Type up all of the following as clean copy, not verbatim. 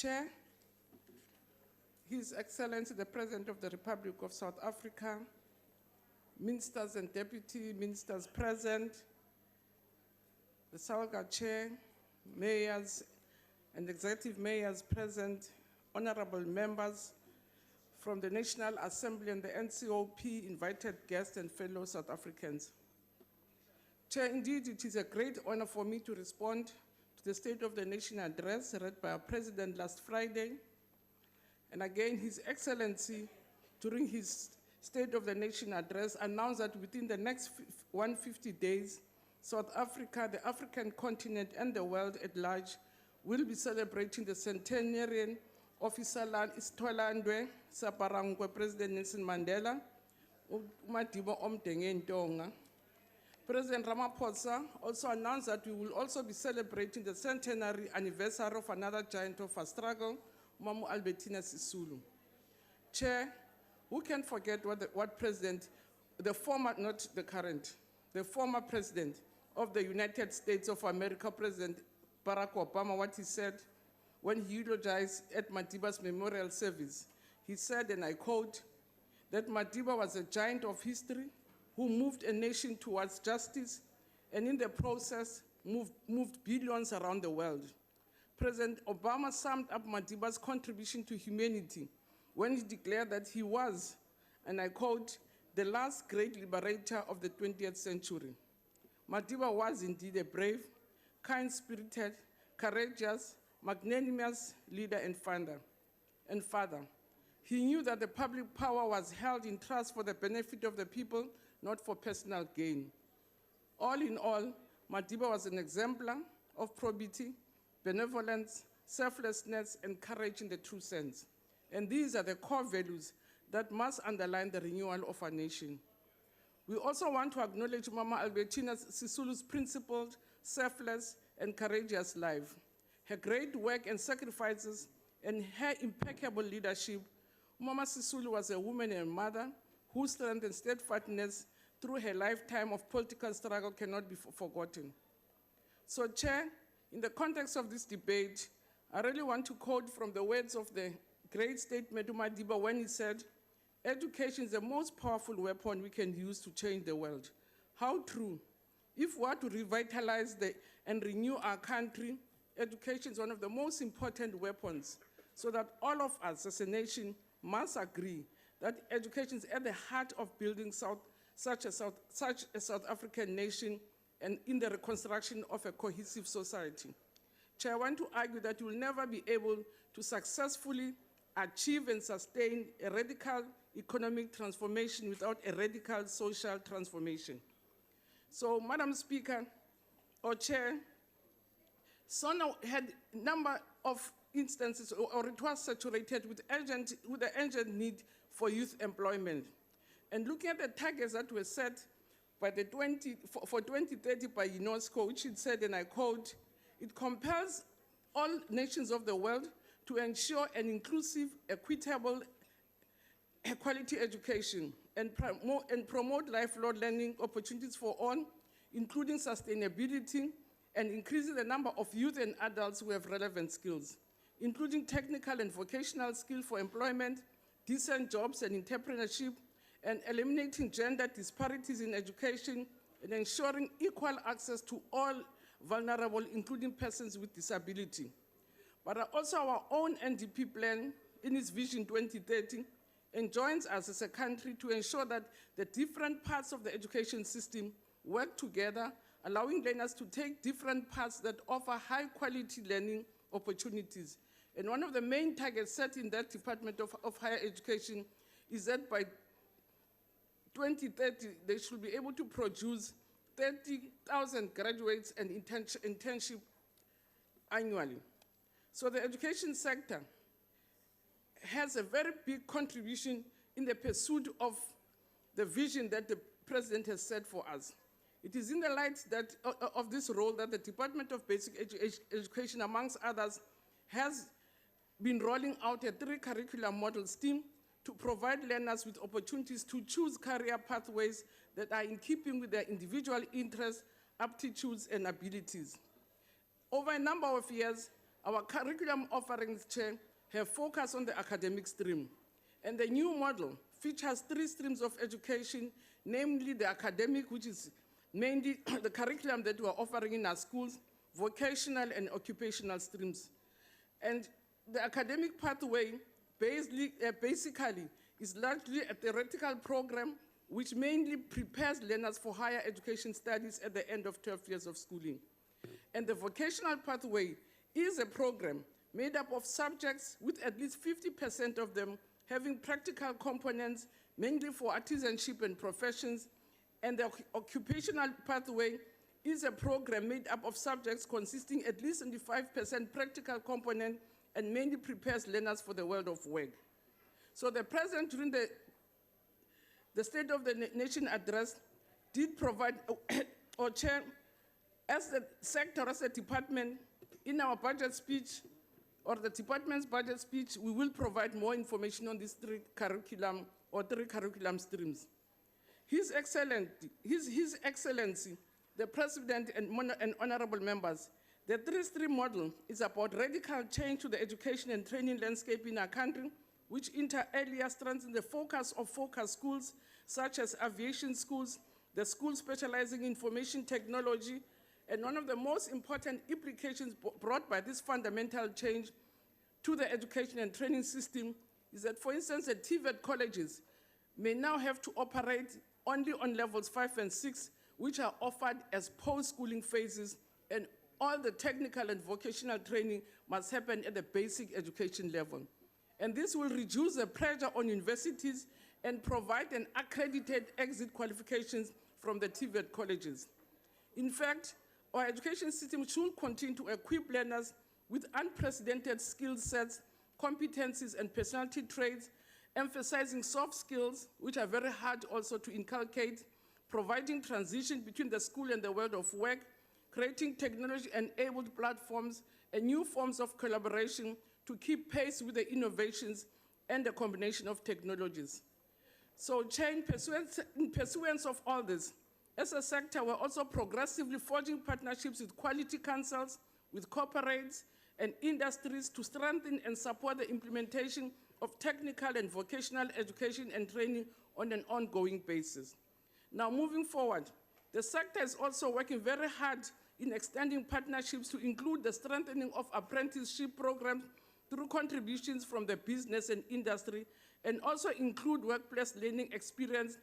Chair, His Excellency the President of the Republic of South Africa, Ministers and Deputy Ministers present, the SALGA Chair, Mayors and Executive Mayors present, Honorable Members from the National Assembly and the NCOP, invited guests and fellow South Africans. Chair, indeed, it is a great honor for me to respond to the State of the Nation address read by our President last Friday. And again, His Excellency, during his State of the Nation address, announced that within the next 150 days, South Africa, the African continent, and the world at large will be celebrating the centenarian of Isitholandwe Saparangwe President Nelson Mandela, Madiba Omdengentonga. President Ramaphosa also announced that we will also be celebrating the centenary anniversary of another giant of our struggle, Mamu Albertina Sisulu. Chair, who can forget what President, the former, not the current, the former President of the United States of America, President Barack Obama, what he said when he eulogized at Madiba's memorial service. He said, and I quote, that Madiba was a giant of history who moved a nation towards justice and in the process moved billions around the world. President Obama summed up Madiba's contribution to humanity when he declared that he was, and I quote, the last great liberator of the 20th century. Madiba was indeed a brave, kind-spirited, courageous, magnanimous leader and father. He knew that the public power was held in trust for the benefit of the people, not for personal gain. All in all, Madiba was an exemplar of probity, benevolence, selflessness, and courage in the true sense. And these are the core values that must underline the renewal of our nation. We also want to acknowledge Mama Albertina Sisulu's principled, selfless, and courageous life. Her great work and sacrifices and her impeccable leadership. Mama Sisulu was a woman and mother whose strength and steadfastness through her lifetime of political struggle cannot be forgotten. So, Chair, in the context of this debate, I really want to quote from the words of the great statement of Madiba when he said, education is the most powerful weapon we can use to change the world. How true. If we are to revitalize and renew our country, education is one of the most important weapons, so that all of us as a nation must agree that education is at the heart of building such a South African nation and in the reconstruction of a cohesive society. Chair, I want to argue that you will never be able to successfully achieve and sustain a radical economic transformation without a radical social transformation. So, Madam Speaker, or Chair, SONA had a number of instances, or it was saturated with the urgent need for youth employment. And looking at the targets that were set by for 2030 by UNESCO, which it said, and I quote, it compels all nations of the world to ensure an inclusive, equitable, quality education and promote lifelong learning opportunities for all, including sustainability and increasing the number of youth and adults who have relevant skills, including technical and vocational skills for employment, decent jobs and entrepreneurship, and eliminating gender disparities in education and ensuring equal access to all vulnerable, including persons with disability. But also our own NDP plan in its Vision 2030 enjoins us as a country to ensure that the different parts of the education system work together, allowing learners to take different paths that offer high-quality learning opportunities. And one of the main targets set in that Department of Higher Education is that by 2030, they should be able to produce 30,000 graduates and internship annually. So the education sector has a very big contribution in the pursuit of the vision that the President has set for us. It is in the light of this role that the Department of Basic Education, amongst others, has been rolling out a 3-curriculum model STEAM to provide learners with opportunities to choose career pathways that are in keeping with their individual interests, aptitudes, and abilities. Over a number of years, Our curriculum offerings, Chair, have focused on the academic stream. And the new model features 3 streams of education, namely the academic, which is mainly the curriculum that we're offering in our schools, vocational and occupational streams. And the academic pathway basically is largely a theoretical program which mainly prepares learners for higher education studies at the end of 12 years of schooling. And the vocational pathway is a program made up of subjects with at least 50% of them having practical components, mainly for artisanship and professions. And the occupational pathway is a program made up of subjects consisting at least 75% practical component and mainly prepares learners for the world of work. So the President, during the State of the Nation address, did provide, or Chair, as the sector, as a department, in our budget speech, or the department's budget speech, we will provide more information on these 3 curriculum streams. His Excellency, the President and honorable members, the 3-stream model is about radical change to the education and training landscape in our country, which inter alia strengthens the focus of focus schools, such as aviation schools, the schools specializing in information technology, and one of the most important implications brought by this fundamental change to the education and training system is that, for instance, the TVET colleges may now have to operate only on levels 5 and 6, which are offered as post-schooling phases, and all the technical and vocational training must happen at the basic education level. And this will reduce the pressure on universities and provide an accredited exit qualifications from the TVET colleges. In fact, our education system should continue to equip learners with unprecedented skill sets, competencies, and personality traits, emphasizing soft skills, which are very hard also to inculcate, providing transition between the school and the world of work, creating technology-enabled platforms and new forms of collaboration to keep pace with the innovations and the combination of technologies. So, Chair, in pursuance of all this, as a sector, we're also progressively forging partnerships with quality councils, with corporates and industries to strengthen and support the implementation of technical and vocational education and training on an ongoing basis. Now, moving forward, the sector is also working very hard in extending partnerships to include the strengthening of apprenticeship programs through contributions from the business and industry, and also include workplace learning experience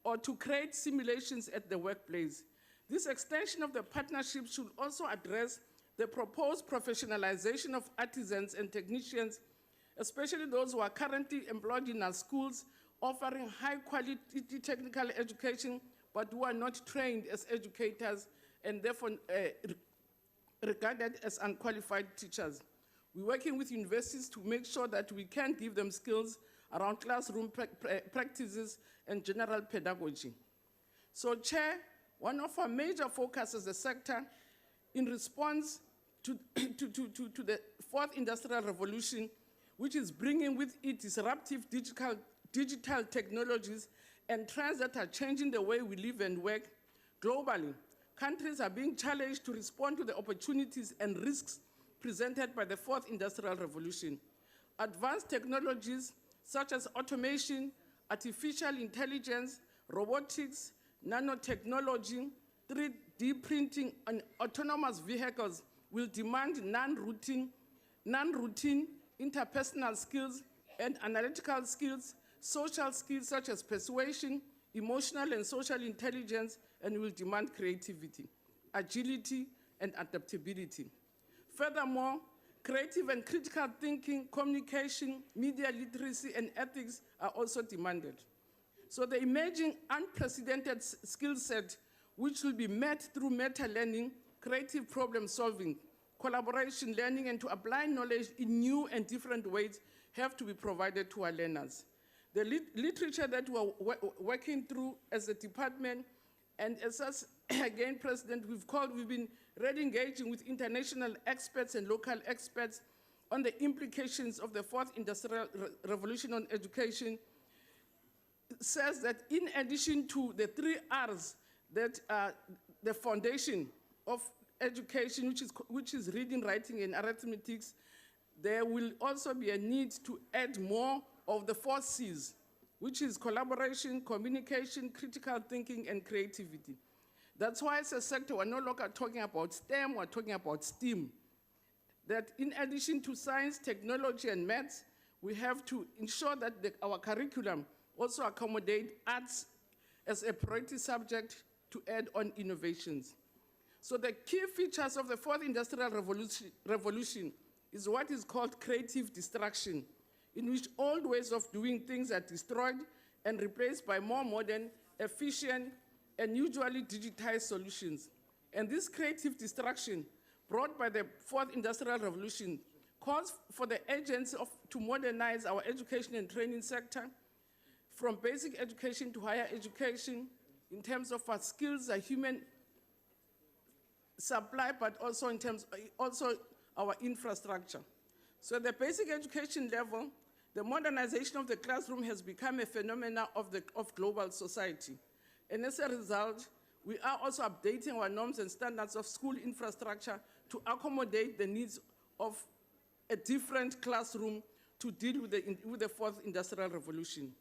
or to create simulations at the workplace. This extension of the partnership should also address the proposed professionalization of artisans and technicians, especially those who are currently employed in our schools, offering high-quality technical education, but who are not trained as educators and therefore regarded as unqualified teachers. We're working with universities to make sure that we can give them skills around classroom practices and general pedagogy. So, Chair, one of our major focuses as a sector in response to the 4th industrial revolution, which is bringing with it disruptive digital technologies and trends that are changing the way we live and work globally. Countries are being challenged to respond to the opportunities and risks presented by the 4th industrial revolution. Advanced technologies such as automation, artificial intelligence, robotics, nanotechnology, 3D printing, and autonomous vehicles will demand non-routine interpersonal skills and analytical skills, social skills such as persuasion, emotional and social intelligence, and will demand creativity, agility, and adaptability. Furthermore, creative and critical thinking, communication, media literacy, and ethics are also demanded. So the emerging unprecedented skill set, which will be met through meta-learning, creative problem solving, collaboration learning, and to apply knowledge in new and different ways, have to be provided to our learners. The literature that we're working through as a department, and as us, again, President, we've been really engaging with international experts and local experts on the implications of the 4th industrial revolution on education, says that in addition to the 3 R's that are the foundation of education, which is reading, writing, and arithmetics, there will also be a need to add more of the 4 C's, which is collaboration, communication, critical thinking, and creativity. That's why as a sector, we're no longer talking about STEM, we're talking about STEAM. That in addition to science, technology, and maths, we have to ensure that our curriculum also accommodate arts as a priority subject to add on innovations. So the key features of the 4th Industrial Revolution is what is called creative destruction, in which old ways of doing things are destroyed and replaced by more modern, efficient, and usually digitized solutions. And this creative destruction brought by the 4th Industrial Revolution calls for the agents to modernize our education and training sector, from basic education to higher education, in terms of our skills, our human supply, but also in terms our infrastructure. So at the basic education level, the modernization of the classroom has become a phenomenon of global society. And as a result, we are also updating our norms and standards of school infrastructure to accommodate the needs of a different classroom to deal with the 4th Industrial Revolution.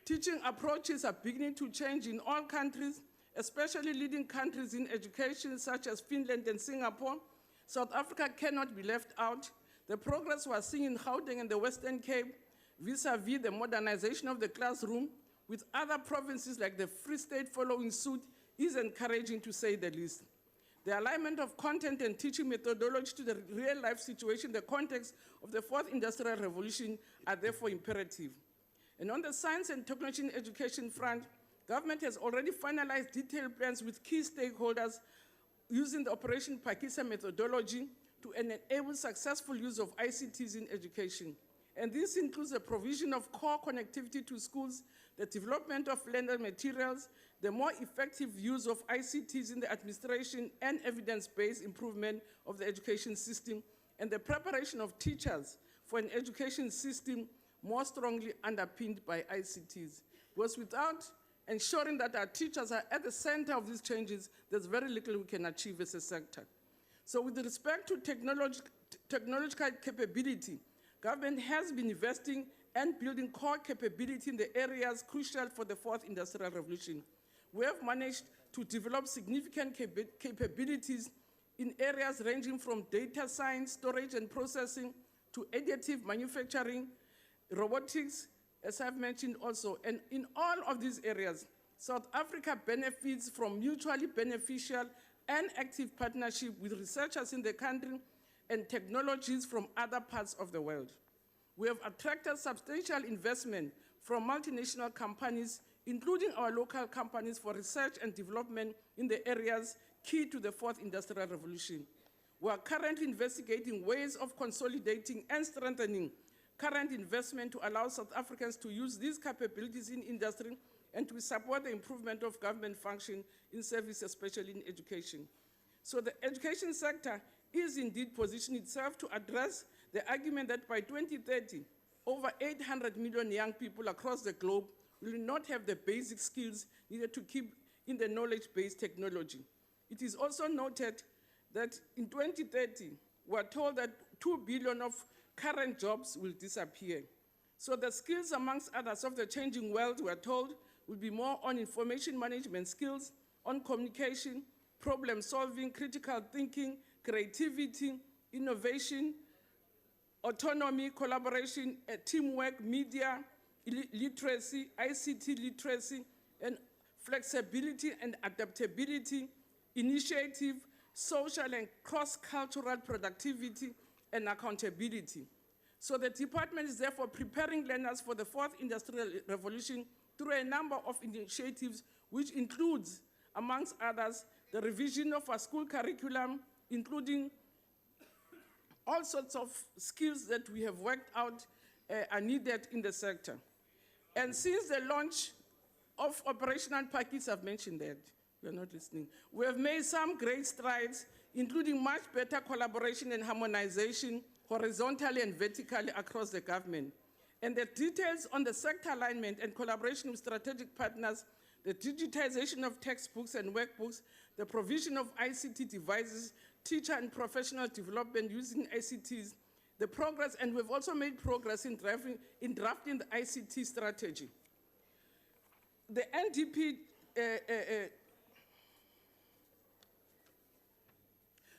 Teaching approaches are beginning to change in all countries, especially leading countries in education such as Finland and Singapore. South Africa cannot be left out. The progress we are seeing in Gauteng and the Western Cape vis-à-vis the modernization of the classroom, with other provinces like the Free State following suit, is encouraging, to say the least. The alignment of content and teaching methodology to the real-life situation, the context of the 4th Industrial Revolution, are therefore imperative. And on the science and technology in education front, government has already finalized detailed plans with key stakeholders using the Operation Phakisa methodology to enable successful use of ICTs in education. And this includes the provision of core connectivity to schools, the development of learner materials, the more effective use of ICTs in the administration, and evidence-based improvement of the education system, and the preparation of teachers for an education system more strongly underpinned by ICTs. Because without ensuring that our teachers are at the center of these changes, there's very little we can achieve as a sector. So with respect to technological capability, government has been investing and building core capability in the areas crucial for the 4th Industrial Revolution. We have managed to develop significant capabilities in areas ranging from data science, storage and processing, to additive manufacturing, robotics, as I've mentioned also. And in all of these areas, South Africa benefits from mutually beneficial and active partnership with researchers in the country and technologies from other parts of the world. We have attracted substantial investment from multinational companies, including our local companies, for research and development in the areas key to the 4th Industrial Revolution. We are currently investigating ways of consolidating and strengthening current investment to allow South Africans to use these capabilities in industry and to support the improvement of government function in service, especially in education. So the education sector is indeed positioning itself to address the argument that by 2030, over 800 million young people across the globe will not have the basic skills needed to keep in the knowledge-based technology. It is also noted that in 2030, we're told that 2 billion of current jobs will disappear. So the skills, amongst others, of the changing world, we're told, will be more on information management skills, on communication, problem solving, critical thinking, creativity, innovation, autonomy, collaboration, teamwork, media, literacy, ICT literacy, and flexibility and adaptability, initiative, social and cross-cultural productivity, and accountability. So the department is therefore preparing learners for the 4th Industrial Revolution through a number of initiatives, which includes, amongst others, the revision of our school curriculum, including all sorts of skills that we have worked out are needed in the sector. And since the launch of Operational Phakisa, I've mentioned that, you're not listening, we have made some great strides, including much better collaboration and harmonization horizontally and vertically across the government. And the details on the sector alignment and collaboration with strategic partners, the digitization of textbooks and workbooks, the provision of ICT devices teacher and professional development using ICTs, the progress, and we've also made progress in drafting the ICT strategy. The NDP,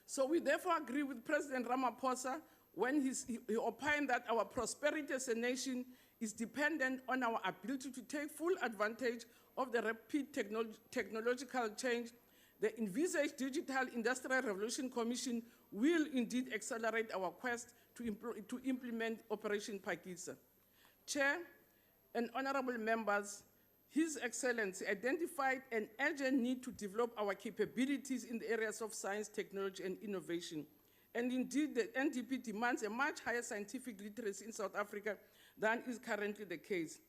so we therefore agree with President Ramaphosa when he opined that our prosperity as a nation is dependent on our ability to take full advantage of the rapid technological change. The envisaged Digital Industrial Revolution Commission will indeed accelerate our quest to implement Operation Phakisa. Chair and honorable members, His Excellency identified an urgent need to develop our capabilities in the areas of science, technology, and innovation. And indeed, the NDP demands a much higher scientific literacy in South Africa than is currently the case.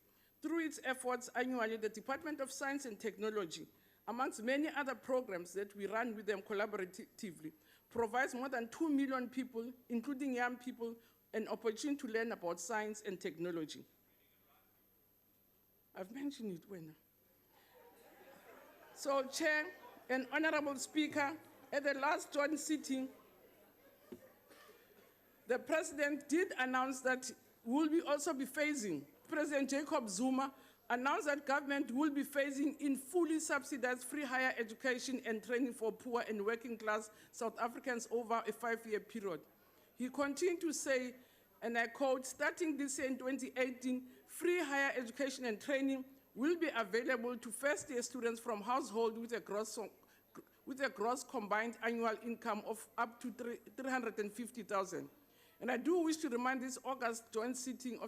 Through its efforts annually, the Department of Science and Technology, amongst many other programs that we run with them collaboratively, provides more than 2 million people, including young people, an opportunity to learn about science and technology. I've mentioned it when. So, Chair and Honorable Speaker, at the last joint sitting, the President did announce that President Jacob Zuma announced that government will be phasing in fully subsidized free higher education and training for poor and working class South Africans over a 5-year period. He continued to say, and I quote, starting this year in 2018, free higher education and training will be available to first-year students from households with a gross combined annual income of up to 350,000. And I do wish to remind this August joint sitting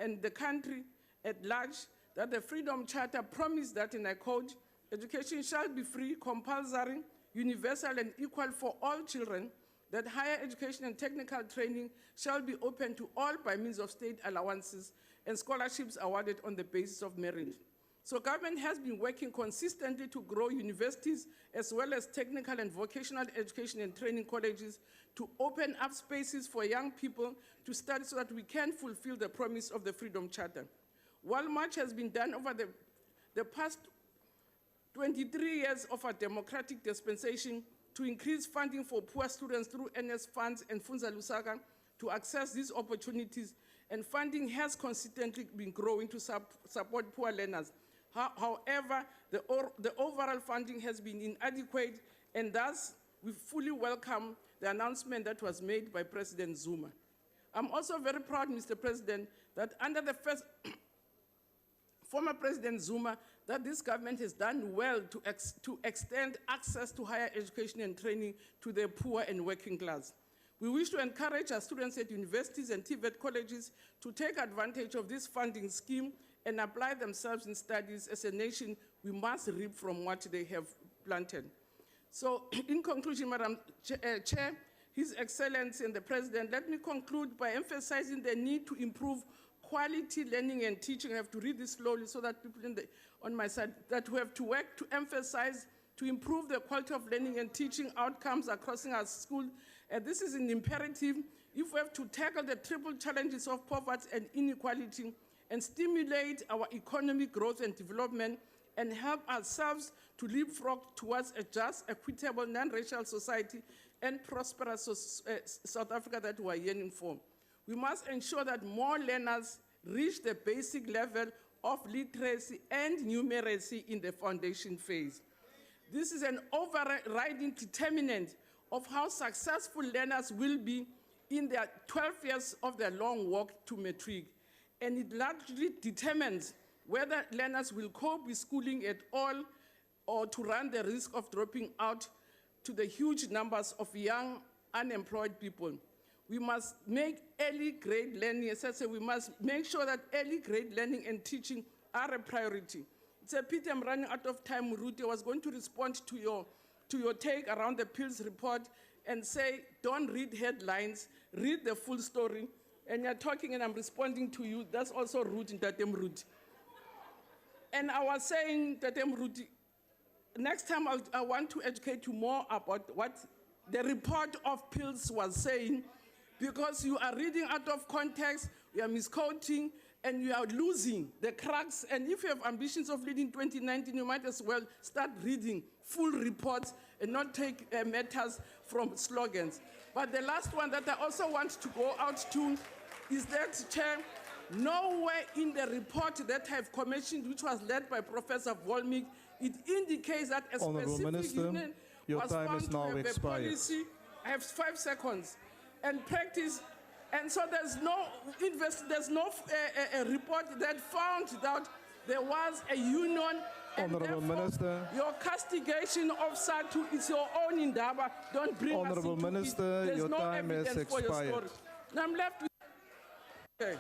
and the country at large that the Freedom Charter promised that, and I quote, education shall be free, compulsory, universal, and equal for all children, that higher education and technical training shall be open to all by means of state allowances and scholarships awarded on the basis of merit. So government has been working consistently to grow universities as well as technical and vocational education and training colleges to open up spaces for young people to study so that we can fulfill the promise of the Freedom Charter. While much has been done over the past 23 years of a democratic dispensation to increase funding for poor students through NS funds and Funza Lusaka to access these opportunities, and funding has consistently been growing to support poor learners. However, the overall funding has been inadequate, and thus we fully welcome the announcement that was made by President Zuma. I'm also very proud, Mr. President, that under the former President Zuma, that this government has done well to extend access to higher education and training to the poor and working class. We wish to encourage our students at universities and TVET colleges to take advantage of this funding scheme and apply themselves in studies. As a nation, we must reap from what they have planted. So, in conclusion, Madam Chair, His Excellency and the President, let me conclude by emphasizing the need to improve quality learning and teaching. I have to read this slowly so that people on my side, that we have to work to emphasize, to improve the quality of learning and teaching outcomes across our school. And this is an imperative if we have to tackle the triple challenges of poverty and inequality and stimulate our economic growth and development and help ourselves to leapfrog towards a just, equitable, non-racial society and prosperous South Africa that we are yearning for. We must ensure that more learners reach the basic level of literacy and numeracy in the foundation phase. This is an overriding determinant of how successful learners will be in their 12 years of their long walk to matric. And it largely determines whether learners will cope with schooling at all or to run the risk of dropping out to the huge numbers of young unemployed people. We must make early grade learning, as I say, we must make sure that early grade learning and teaching are a priority. It's a pity I'm running out of time, Ruti. I was going to respond to your take around the PILS report and say, don't read headlines, read the full story. And you're talking and I'm responding to you, that's also rude in Tatem Ruti. And I was saying, Tatem Ruti, next time I want to educate you more about what the report of PILS was saying, because you are reading out of context, you are misquoting, and you are losing the cracks. And if you have ambitions of leading 2019, you might as well start reading full reports and not take matters from slogans. But the last one that I also want to go out to is that, Chair, nowhere in the report that I have commissioned, which was led by Professor Volmik, it indicates that a Honourable specific Minister, union your was time found is to now have expired. a policy. I have 5 seconds. And practice, and so there's no report that found that there was a union. And Honourable Minister. Your castigation of SATU is your own indaba. Don't bring Honourable us into Minister, it. There's your no time has evidence for your expired. story. Now I'm left with... Okay.